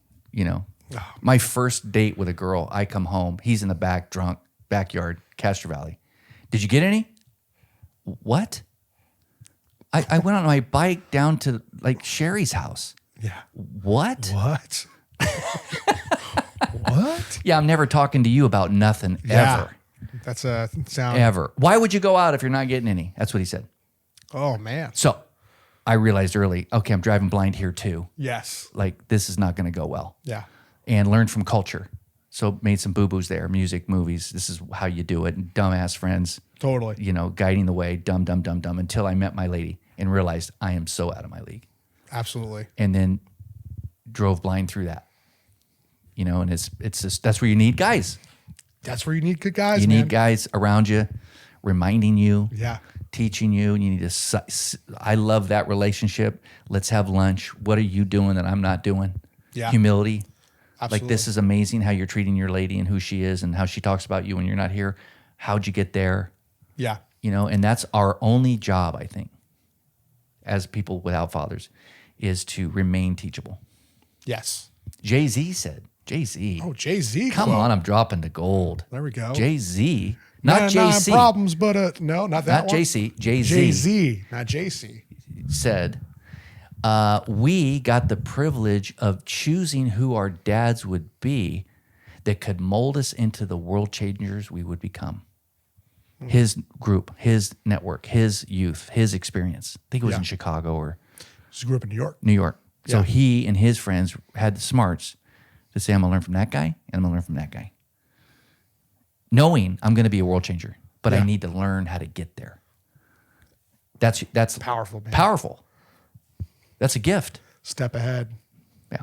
My first date with a girl, I come home, he's in the back, drunk, backyard, Castro Valley. Did you get any? What? I went on my bike down to like Sherry's house. Yeah. What? What? Yeah, I'm never talking to you about nothing ever. That's a sound. Ever. Why would you go out if you're not getting any? That's what he said. Oh, man. So I realized early, okay, I'm driving blind here too. Yes. Like, this is not going to go well. Yeah. And learned from culture. So made some boo-boos there, music, movies. This is how you do it. And dumbass friends, Totally. guiding the way, dumb, until I met my lady and realized I am so out of my league. Absolutely. And then drove blind through that. And it's just, that's where you need guys. That's where you need good guys, You man. need guys around you, reminding you, Yeah. teaching you. And you need to, I love that relationship. Let's have lunch. What are you doing that I'm not doing? Yeah. Humility. Absolutely. Like, this is amazing how you're treating your lady and who she is and how she talks about you when you're not here. How'd you get there? Yeah. And that's our only job, I think, as people without fathers, is to remain teachable. Yes. Jay-Z said, Jay-Z. Oh, Jay-Z. Come on, I'm dropping the gold. There we go. Jay-Z, not 99 JC. problems, but no, not that Not one. JC. Jay-Z Jay-Z, not JC. said, we got the privilege of choosing who our dads would be that could mold us into the world changers we would become. His group, his network, his youth, his experience. I think it was in Chicago or She grew up in New York. New York. So Yeah. he and his friends had the smarts to say, I'm going to learn from that guy and I'm going to learn from that guy. Knowing I'm going to be a world changer, but I Yeah. need to learn how to get there. That's Powerful, man. Powerful. That's a gift. Step ahead. Yeah.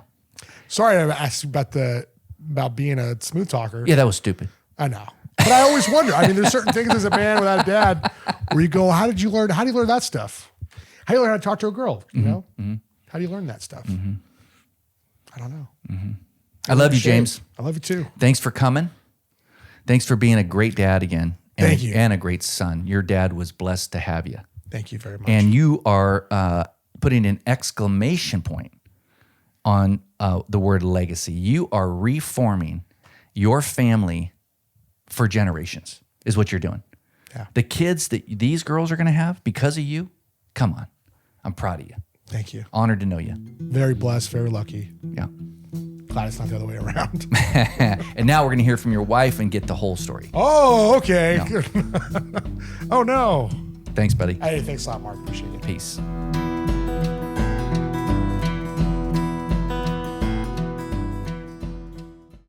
Sorry, I asked you about being a smooth talker. Yeah, that was stupid. I know. But I always wonder. I mean, there's certain things as a man without a dad where you go, how do you learn that stuff? How do you learn how to talk to a girl? You know? How do you learn that stuff? I don't know. I love you, James. I love you too. Thanks for coming. Thanks for being a great dad again. And Thank you. And a great son. Your dad was blessed to have you. Thank you very much. And you are putting an exclamation point on the word legacy. You are reforming your family for generations, is what you're doing. Yeah. The kids that these girls are going to have because of you, come on. I'm proud of you. Thank you. Honored to know you. Very blessed, very lucky. Yeah. Glad it's not the other way around. And now we're going to hear from your wife and get the whole story. Oh, okay. Oh, no. Thanks, buddy. Hey, thanks a lot, Mark. Appreciate it. Peace.